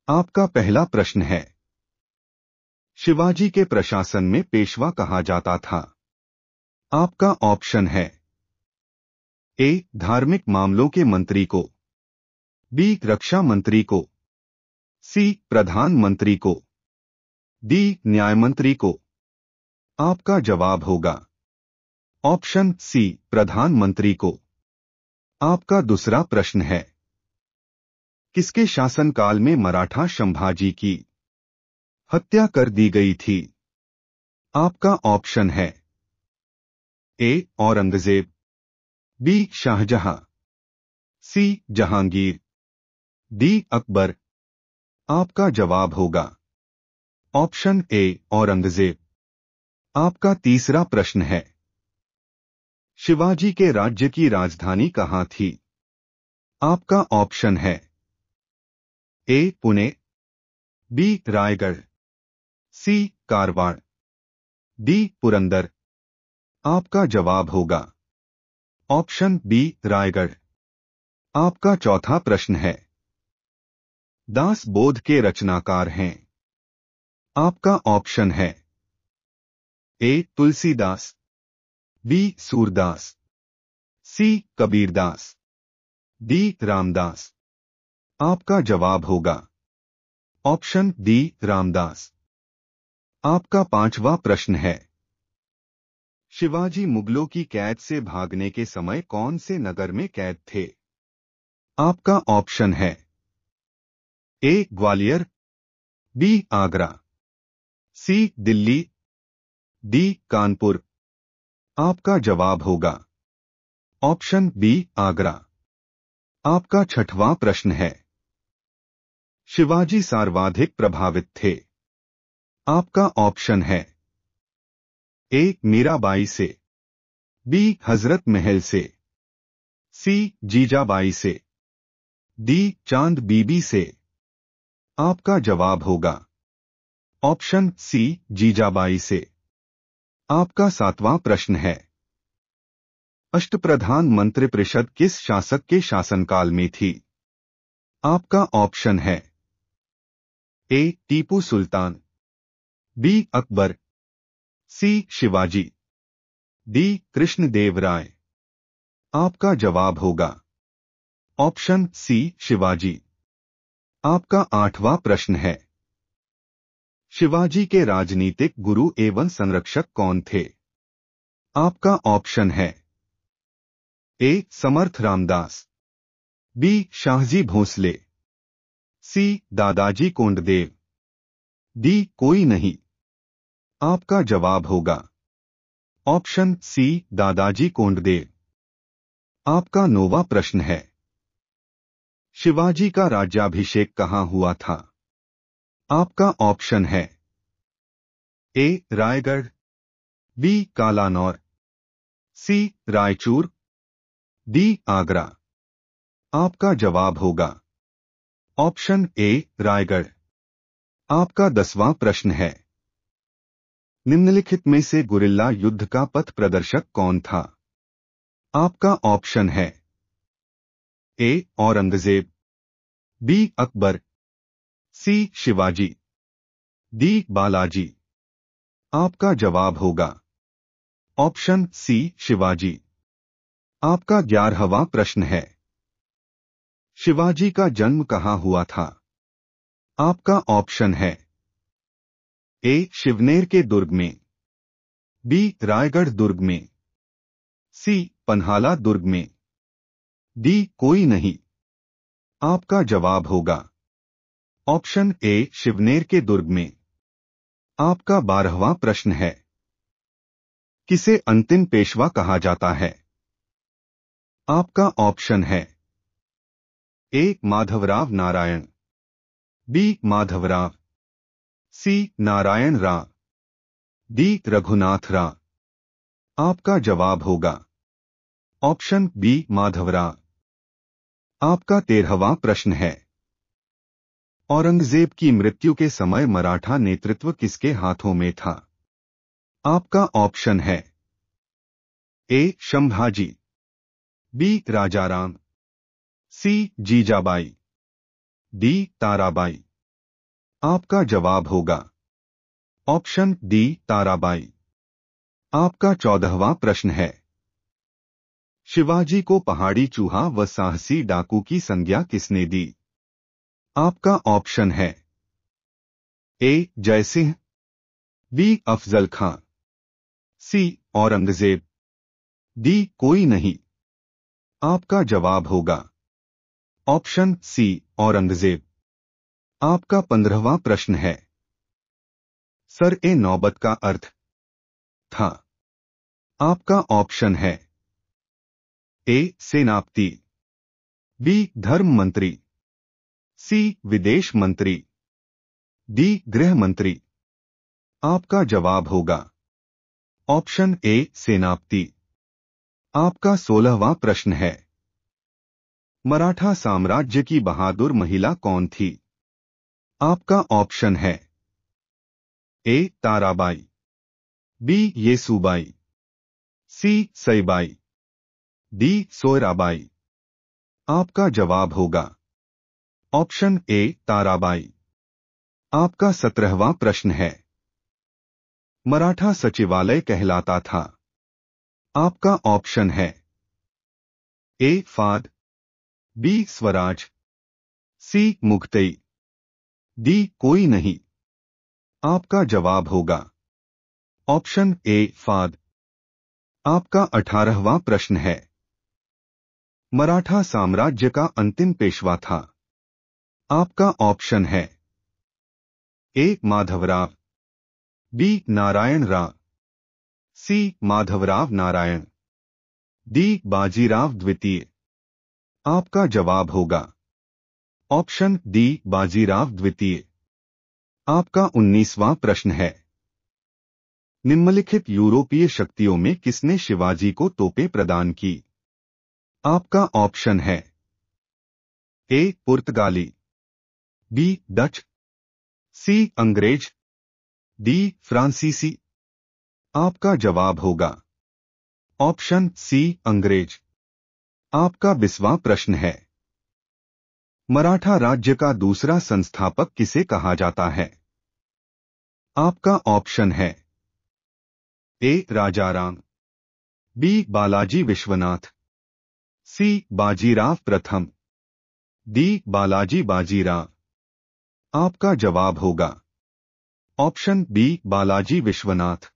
आपका पहला प्रश्न है, शिवाजी के प्रशासन में पेशवा कहा जाता था। आपका ऑप्शन है ए धार्मिक मामलों के मंत्री को, बी रक्षा मंत्री को, सी प्रधानमंत्री को, डी न्याय मंत्री को। आपका जवाब होगा ऑप्शन सी प्रधानमंत्री को। आपका दूसरा प्रश्न है, किसके शासनकाल में मराठा संभाजी की हत्या कर दी गई थी। आपका ऑप्शन है ए औरंगजेब, बी शाहजहां, सी जहांगीर, डी अकबर। आपका जवाब होगा ऑप्शन ए औरंगजेब। आपका तीसरा प्रश्न है, शिवाजी के राज्य की राजधानी कहाँ थी। आपका ऑप्शन है ए पुणे, बी रायगढ़, सी कारवाड़, डी पुरंदर। आपका जवाब होगा ऑप्शन बी रायगढ़। आपका चौथा प्रश्न है, दास बोध के रचनाकार हैं। आपका ऑप्शन है ए तुलसीदास, बी सूरदास, सी कबीरदास, डी रामदास। आपका जवाब होगा ऑप्शन डी रामदास। आपका पांचवा प्रश्न है, शिवाजी मुगलों की कैद से भागने के समय कौन से नगर में कैद थे। आपका ऑप्शन है ए ग्वालियर, बी आगरा, सी दिल्ली, डी कानपुर। आपका जवाब होगा ऑप्शन बी आगरा। आपका छठवां प्रश्न है, शिवाजी सर्वाधिक प्रभावित थे। आपका ऑप्शन है ए मीराबाई से, बी हजरत महल से, सी जीजाबाई से, डी चांद बीबी से। आपका जवाब होगा ऑप्शन सी जीजाबाई से। आपका सातवां प्रश्न है, अष्टप्रधान मंत्रिपरिषद किस शासक के शासनकाल में थी। आपका ऑप्शन है ए टीपू सुल्तान, बी अकबर, सी शिवाजी, डी कृष्णदेव राय। आपका जवाब होगा ऑप्शन सी शिवाजी। आपका आठवां प्रश्न है, शिवाजी के राजनीतिक गुरु एवं संरक्षक कौन थे। आपका ऑप्शन है ए समर्थ रामदास, बी शाहजी भोसले, सी दादाजी कोंडदेव, डी कोई नहीं। आपका जवाब होगा ऑप्शन सी दादाजी कोंडदेव। आपका नौवां प्रश्न है, शिवाजी का राज्याभिषेक कहाँ हुआ था। आपका ऑप्शन है ए रायगढ़, बी कालानौर, सी रायचूर, डी आगरा। आपका जवाब होगा ऑप्शन ए रायगढ़। आपका 10वां प्रश्न है, निम्नलिखित में से गुरिल्ला युद्ध का पथ प्रदर्शक कौन था। आपका ऑप्शन है ए औरंगजेब, बी अकबर, सी शिवाजी, डी बालाजी। आपका जवाब होगा ऑप्शन सी शिवाजी। आपका 11वां प्रश्न है, शिवाजी का जन्म कहाँ हुआ था। आपका ऑप्शन है ए शिवनेर के दुर्ग में, बी रायगढ़ दुर्ग में, सी पन्हाला दुर्ग में, डी कोई नहीं। आपका जवाब होगा ऑप्शन ए शिवनेर के दुर्ग में। आपका 12वां प्रश्न है, किसे अंतिम पेशवा कहा जाता है। आपका ऑप्शन है ए माधवराव नारायण, बी माधवराव, सी नारायण राव, डी रघुनाथ राव। आपका जवाब होगा ऑप्शन बी माधवराव। आपका 13वां प्रश्न है, औरंगजेब की मृत्यु के समय मराठा नेतृत्व किसके हाथों में था। आपका ऑप्शन है ए संभाजी, बी राजाराम, सी जीजाबाई, डी ताराबाई। आपका जवाब होगा ऑप्शन डी ताराबाई। आपका 14वां प्रश्न है, शिवाजी को पहाड़ी चूहा व साहसी डाकू की संज्ञा किसने दी? आपका ऑप्शन है ए जयसिंह, बी अफजल खां, सी औरंगजेब, डी कोई नहीं। आपका जवाब होगा ऑप्शन सी औरंगजेब। आपका 15वां प्रश्न है, सर ए नौबत का अर्थ था? आपका ऑप्शन है ए सेनापति, बी धर्म मंत्री, सी विदेश मंत्री, डी गृह मंत्री। आपका जवाब होगा ऑप्शन ए सेनापति। आपका 16वां प्रश्न है, मराठा साम्राज्य की बहादुर महिला कौन थी? आपका ऑप्शन है ए ताराबाई, बी येसुबाई, सी सईबाई, डी सोयराबाई। आपका जवाब होगा ऑप्शन ए ताराबाई। आपका 17वां प्रश्न है, मराठा सचिवालय कहलाता था? आपका ऑप्शन है ए फाद, बी स्वराज, सी मुख्तई, डी कोई नहीं। आपका जवाब होगा ऑप्शन ए फाद। आपका 18वां प्रश्न है, मराठा साम्राज्य का अंतिम पेशवा था? आपका ऑप्शन है ए माधवराव, बी नारायण राव, सी माधवराव नारायण, डी बाजीराव द्वितीय। आपका जवाब होगा ऑप्शन डी बाजीराव द्वितीय। आपका 19वां प्रश्न है, निम्नलिखित यूरोपीय शक्तियों में किसने शिवाजी को तोपें प्रदान की? आपका ऑप्शन है ए पुर्तगाली, बी डच, सी अंग्रेज, डी फ्रांसीसी। आपका जवाब होगा ऑप्शन सी अंग्रेज। आपका 20वां प्रश्न है, मराठा राज्य का दूसरा संस्थापक किसे कहा जाता है? आपका ऑप्शन है ए राजाराम, बी बालाजी विश्वनाथ, सी बाजीराव प्रथम, डी बालाजी बाजीराव। आपका जवाब होगा ऑप्शन बी बालाजी विश्वनाथ।